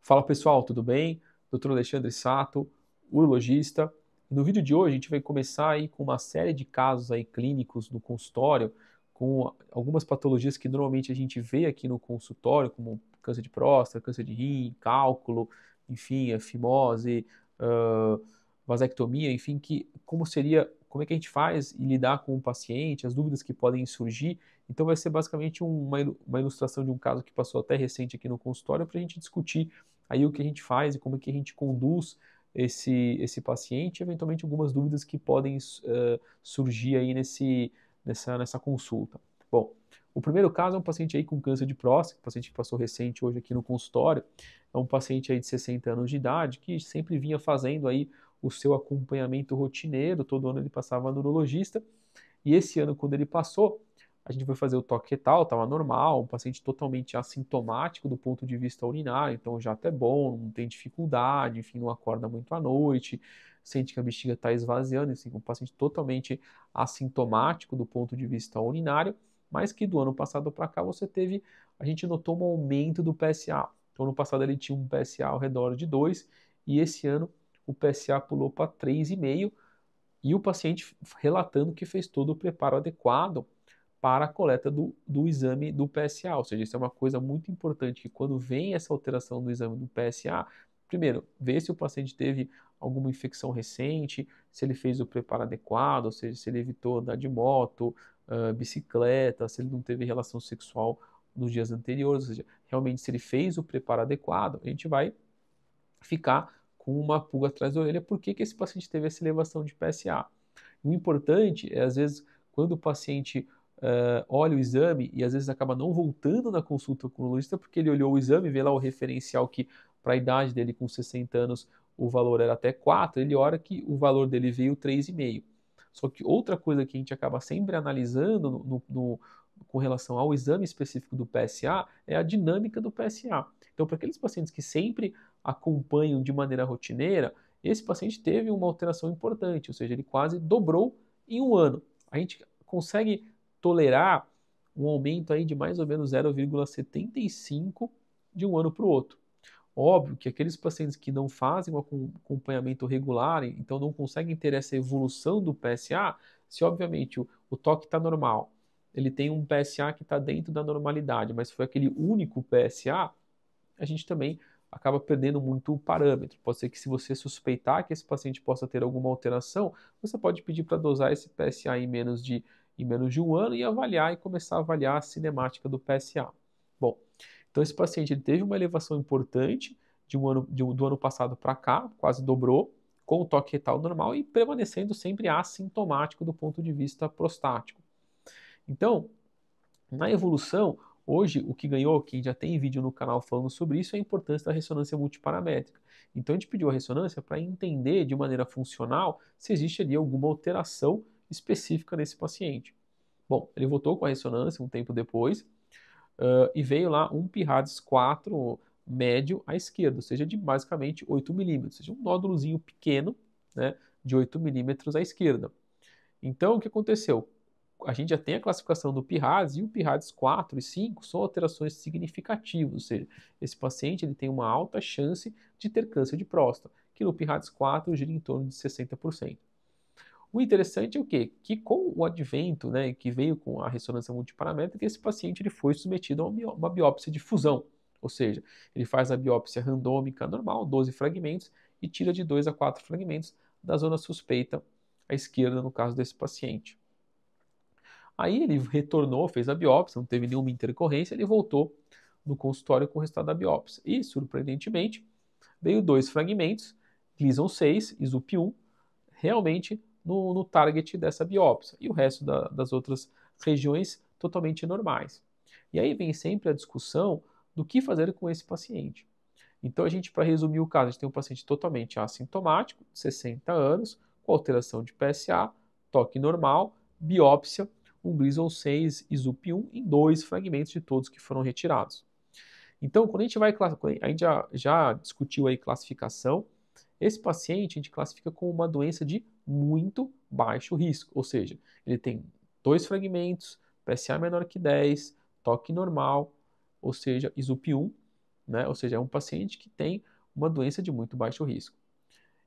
Fala pessoal, tudo bem? Dr. Alexandre Sato, urologista. No vídeo de hoje a gente vai começar aí com uma série de casos aí clínicos no consultório, com algumas patologias que normalmente a gente vê aqui no consultório, como câncer de próstata, câncer de rim, cálculo, enfim, a fimose, ah, vasectomia, enfim, como é que a gente faz e lidar com o paciente, as dúvidas que podem surgir. Então vai ser basicamente uma ilustração de um caso que passou até recente aqui no consultório para a gente discutir aí o que a gente faz e como é que a gente conduz esse paciente, eventualmente algumas dúvidas que podem surgir aí nessa consulta. Bom, o primeiro caso é um paciente aí com câncer de próstata, um paciente que passou recente hoje aqui no consultório, é um paciente aí de 60 anos de idade que sempre vinha fazendo aí o seu acompanhamento rotineiro, todo ano ele passava no urologista, e esse ano quando ele passou, a gente foi fazer o toque retal, estava normal, um paciente totalmente assintomático do ponto de vista urinário, então já até bom, não tem dificuldade, enfim, não acorda muito à noite, sente que a bexiga está esvaziando, assim, um paciente totalmente assintomático do ponto de vista urinário, mas que do ano passado para cá a gente notou um aumento do PSA. Então, ano passado ele tinha um PSA ao redor de 2 e esse ano o PSA pulou para 3,5 e o paciente relatando que fez todo o preparo adequado para a coleta do exame do PSA, ou seja, isso é uma coisa muito importante, que quando vem essa alteração do exame do PSA, primeiro, ver se o paciente teve alguma infecção recente, se ele fez o preparo adequado, ou seja, se ele evitou andar de moto, bicicleta, se ele não teve relação sexual nos dias anteriores, ou seja, realmente se ele fez o preparo adequado, a gente vai ficar com uma pulga atrás da orelha, por que esse paciente teve essa elevação de PSA. O importante é, às vezes, quando o paciente olha o exame e às vezes acaba não voltando na consulta com o urologista porque ele olhou o exame, vê lá o referencial que para a idade dele com 60 anos o valor era até 4, ele olha que o valor dele veio 3,5. Só que outra coisa que a gente acaba sempre analisando com relação ao exame específico do PSA é a dinâmica do PSA. Então, para aqueles pacientes que sempre acompanham de maneira rotineira, esse paciente teve uma alteração importante, ou seja, ele quase dobrou em um ano. A gente consegue tolerar um aumento aí de mais ou menos 0,75 de um ano para o outro. Óbvio que aqueles pacientes que não fazem um acompanhamento regular, então não conseguem ter essa evolução do PSA, se obviamente o toque está normal, ele tem um PSA que está dentro da normalidade, mas foi aquele único PSA, a gente também acaba perdendo muito o parâmetro. Pode ser que se você suspeitar que esse paciente possa ter alguma alteração, você pode pedir para dosar esse PSA em menos de um ano e avaliar e começar a avaliar a cinemática do PSA. Bom, então esse paciente ele teve uma elevação importante do ano passado para cá, quase dobrou, com o toque retal normal e permanecendo sempre assintomático do ponto de vista prostático. Então, na evolução, hoje o que ganhou, quem já tem vídeo no canal falando sobre isso, é a importância da ressonância multiparamétrica. Então a gente pediu a ressonância para entender de maneira funcional se existe ali alguma alteração específica nesse paciente. Bom, ele voltou com a ressonância um tempo depois e veio lá um PIRADS 4 médio à esquerda, ou seja, de basicamente 8 milímetros, ou seja, um nódulozinho pequeno, né, de 8 milímetros à esquerda. Então, o que aconteceu? A gente já tem a classificação do PIRADS e o PIRADS 4 e 5 são alterações significativas, ou seja, esse paciente ele tem uma alta chance de ter câncer de próstata, que no PIRADS 4 gira em torno de 60%. O interessante é o quê? Que com o advento, né, que veio com a ressonância multiparamétrica, esse paciente ele foi submetido a uma biópsia de fusão, ou seja, ele faz a biópsia randômica normal, 12 fragmentos, e tira de 2 a 4 fragmentos da zona suspeita à esquerda, no caso desse paciente. Aí ele retornou, fez a biópsia, não teve nenhuma intercorrência, ele voltou no consultório com o resultado da biópsia. E, surpreendentemente, veio dois fragmentos, Gleason 6 e ZUP1, realmente no target dessa biópsia. E o resto das outras regiões totalmente normais. E aí vem sempre a discussão do que fazer com esse paciente. Então, a gente, para resumir o caso, a gente tem um paciente totalmente assintomático, 60 anos, com alteração de PSA, toque normal, biópsia, um Gleason 6 e ZUP1 em dois fragmentos de todos que foram retirados. Então, quando a gente a gente já discutiu aí classificação, esse paciente a gente classifica como uma doença de muito baixo risco, ou seja, ele tem dois fragmentos, PSA menor que 10, toque normal, ou seja, ZUP1, né? Ou seja, é um paciente que tem uma doença de muito baixo risco.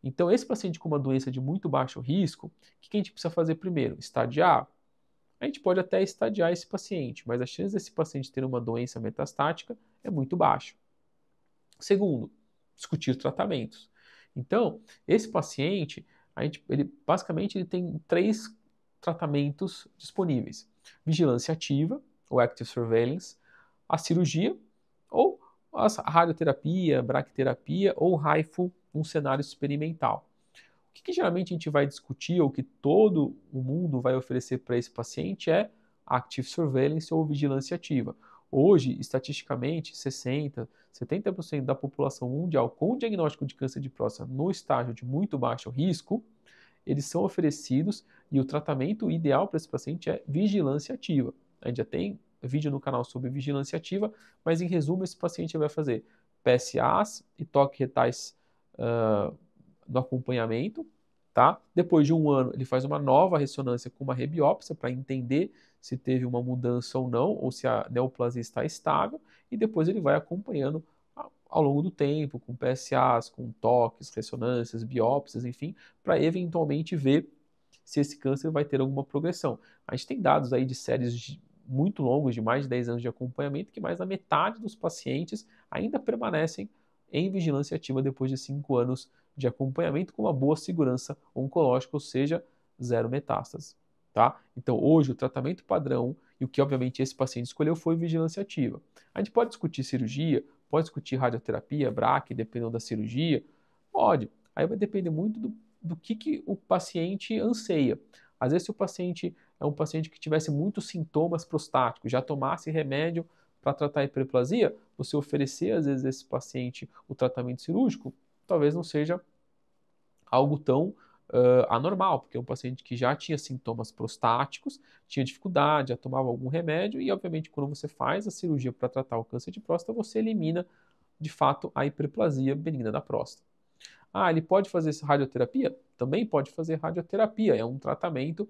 Então, esse paciente com uma doença de muito baixo risco, o que a gente precisa fazer primeiro? Estadiar? A gente pode até estadiar esse paciente, mas a chance desse paciente ter uma doença metastática é muito baixa. Segundo, discutir tratamentos. Então, esse paciente, basicamente ele tem 3 tratamentos disponíveis: vigilância ativa, ou active surveillance, a cirurgia, ou a radioterapia, braquiterapia ou HIFU num cenário experimental. O que geralmente a gente vai discutir, ou que todo o mundo vai oferecer para esse paciente é active surveillance ou vigilância ativa. Hoje, estatisticamente, 60%, 70% da população mundial com diagnóstico de câncer de próstata no estágio de muito baixo risco, eles são oferecidos e o tratamento ideal para esse paciente é vigilância ativa. A gente já tem vídeo no canal sobre vigilância ativa, mas em resumo, esse paciente vai fazer PSAs e toques retais no acompanhamento, tá? Depois de 1 ano, ele faz uma nova ressonância com uma rebiópsia para entender se teve uma mudança ou não, ou se a neoplasia está estável, e depois ele vai acompanhando ao longo do tempo, com PSAs, com toques, ressonâncias, biópsias, enfim, para eventualmente ver se esse câncer vai ter alguma progressão. A gente tem dados aí de séries muito longos, de mais de 10 anos de acompanhamento, que mais da metade dos pacientes ainda permanecem em vigilância ativa depois de 5 anos de acompanhamento com uma boa segurança oncológica, ou seja, 0 metástases. Tá? Então, hoje, o tratamento padrão, e o que obviamente esse paciente escolheu, foi vigilância ativa. A gente pode discutir cirurgia, pode discutir radioterapia, BRAC, dependendo da cirurgia? Pode. Aí vai depender muito do que o paciente anseia. Às vezes, se o paciente é um paciente que tivesse muitos sintomas prostáticos, já tomasse remédio para tratar a hiperplasia, você oferecer, às vezes, a esse paciente o tratamento cirúrgico, talvez não seja algo tão anormal, porque é um paciente que já tinha sintomas prostáticos, tinha dificuldade, já tomava algum remédio, e obviamente quando você faz a cirurgia para tratar o câncer de próstata, você elimina de fato a hiperplasia benigna da próstata. Ah, ele pode fazer radioterapia? Também pode fazer radioterapia, é um tratamento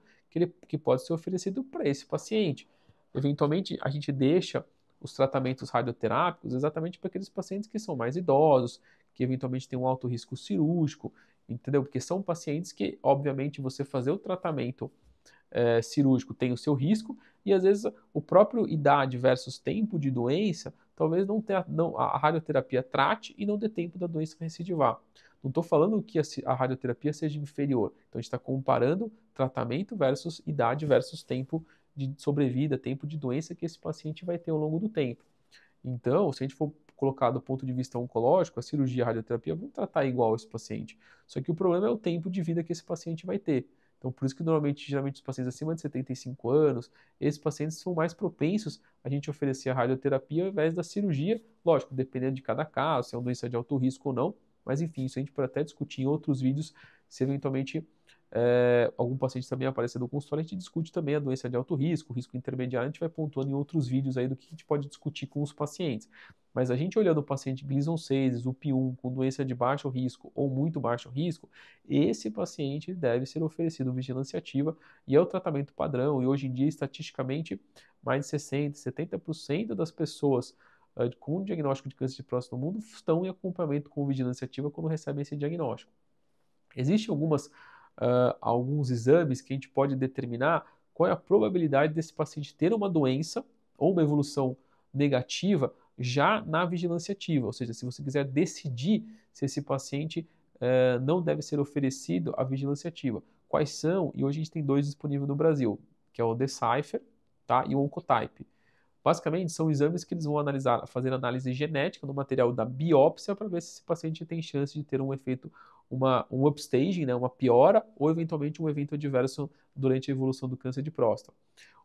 que pode ser oferecido para esse paciente. Eventualmente, a gente deixa os tratamentos radioterápicos exatamente para aqueles pacientes que são mais idosos, que eventualmente têm um alto risco cirúrgico, entendeu? Porque são pacientes que, obviamente, você fazer o tratamento cirúrgico tem o seu risco, e às vezes o próprio idade versus tempo de doença, talvez a radioterapia trate e não dê tempo da doença recidivar. Não estou falando que a radioterapia seja inferior, então a gente está comparando tratamento versus idade versus tempo de sobrevida, tempo de doença que esse paciente vai ter ao longo do tempo. Então, se a gente for colocar do ponto de vista oncológico, a cirurgia e a radioterapia vão tratar igual esse paciente. Só que o problema é o tempo de vida que esse paciente vai ter. Então, por isso que geralmente os pacientes acima de 75 anos, esses pacientes são mais propensos a gente oferecer a radioterapia ao invés da cirurgia. Lógico, dependendo de cada caso, se é uma doença de alto risco ou não. Mas enfim, isso a gente pode até discutir em outros vídeos, se eventualmente algum paciente também aparecer no consultório, a gente discute também a doença de alto risco, o risco intermediário, a gente vai pontuando em outros vídeos aí do que a gente pode discutir com os pacientes. Mas a gente olhando o paciente Gleason 6, UP1, com doença de baixo risco ou muito baixo risco, esse paciente deve ser oferecido vigilância ativa e é o tratamento padrão. E hoje em dia, estatisticamente, mais de 60%, 70% das pessoas com diagnóstico de câncer de próstata no mundo estão em acompanhamento com vigilância ativa quando recebem esse diagnóstico. Existem alguns exames que a gente pode determinar qual é a probabilidade desse paciente ter uma doença ou uma evolução negativa já na vigilância ativa, ou seja, se você quiser decidir se esse paciente não deve ser oferecido a vigilância ativa. Quais são? E hoje a gente tem 2 disponíveis no Brasil, que é o Decipher, tá? E o Oncotype. Basicamente, são exames que eles vão fazer análise genética no material da biópsia para ver se esse paciente tem chance de ter um efeito, um upstaging, né, uma piora, ou eventualmente um evento adverso durante a evolução do câncer de próstata.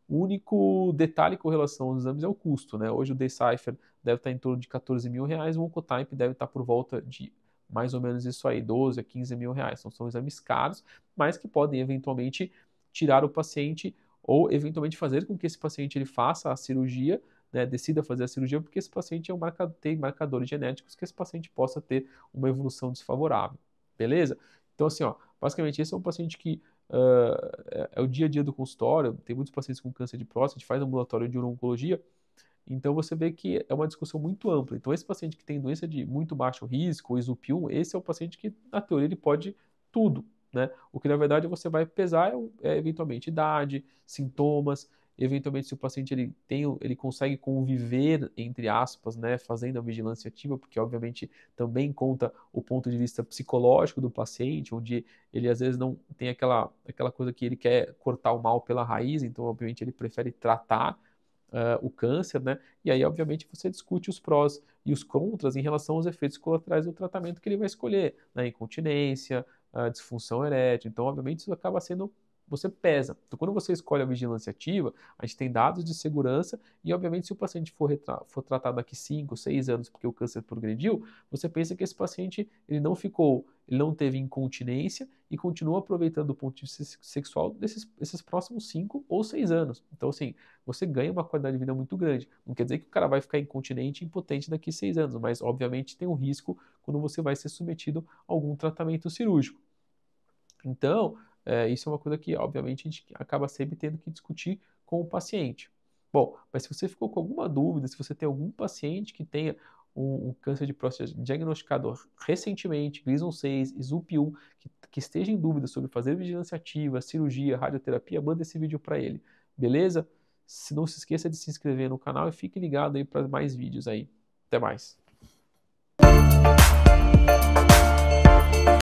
O único detalhe com relação aos exames é o custo, né? Hoje o Decipher deve estar em torno de R$ 14.000, o Oncotype deve estar por volta de mais ou menos isso aí, 12 a 15 mil reais. Então são exames caros, mas que podem eventualmente tirar o paciente ou eventualmente fazer com que esse paciente ele faça a cirurgia, né, decida fazer a cirurgia, porque esse paciente tem marcadores genéticos que esse paciente possa ter uma evolução desfavorável. Beleza? Então, assim, ó, basicamente esse é um paciente que é o dia a dia do consultório. Tem muitos pacientes com câncer de próstata, a gente faz ambulatório de uro-oncologia, Então você vê que é uma discussão muito ampla. Então esse paciente que tem doença de muito baixo risco, o SUP1, esse é o paciente que, na teoria, ele pode tudo, né? O que na verdade você vai pesar é eventualmente idade, sintomas, eventualmente se o paciente ele consegue conviver, entre aspas, né, fazendo a vigilância ativa, porque obviamente também conta o ponto de vista psicológico do paciente, onde ele às vezes não tem aquela coisa que ele quer cortar o mal pela raiz, então obviamente ele prefere tratar o câncer, né? E aí, obviamente, você discute os prós e os contras em relação aos efeitos colaterais do tratamento que ele vai escolher, né? Incontinência, disfunção erétil. Então, obviamente, isso acaba sendo. Você pesa. Então, quando você escolhe a vigilância ativa, a gente tem dados de segurança e, obviamente, se o paciente for tratado daqui 5, 6 anos porque o câncer progrediu, você pensa que esse paciente ele não teve incontinência e continua aproveitando do ponto de vista sexual esses próximos 5 ou 6 anos. Então, assim, você ganha uma qualidade de vida muito grande. Não quer dizer que o cara vai ficar incontinente e impotente daqui a 6 anos, mas obviamente tem um risco quando você vai ser submetido a algum tratamento cirúrgico. Então, isso é uma coisa que, obviamente, a gente acaba sempre tendo que discutir com o paciente. Bom, mas se você ficou com alguma dúvida, se você tem algum paciente que tenha um câncer de próstata diagnosticado recentemente, Gleason 6, SUP1, que esteja em dúvida sobre fazer vigilância ativa, cirurgia, radioterapia, manda esse vídeo para ele, beleza? Não se esqueça de se inscrever no canal e fique ligado aí para mais vídeos aí. Até mais.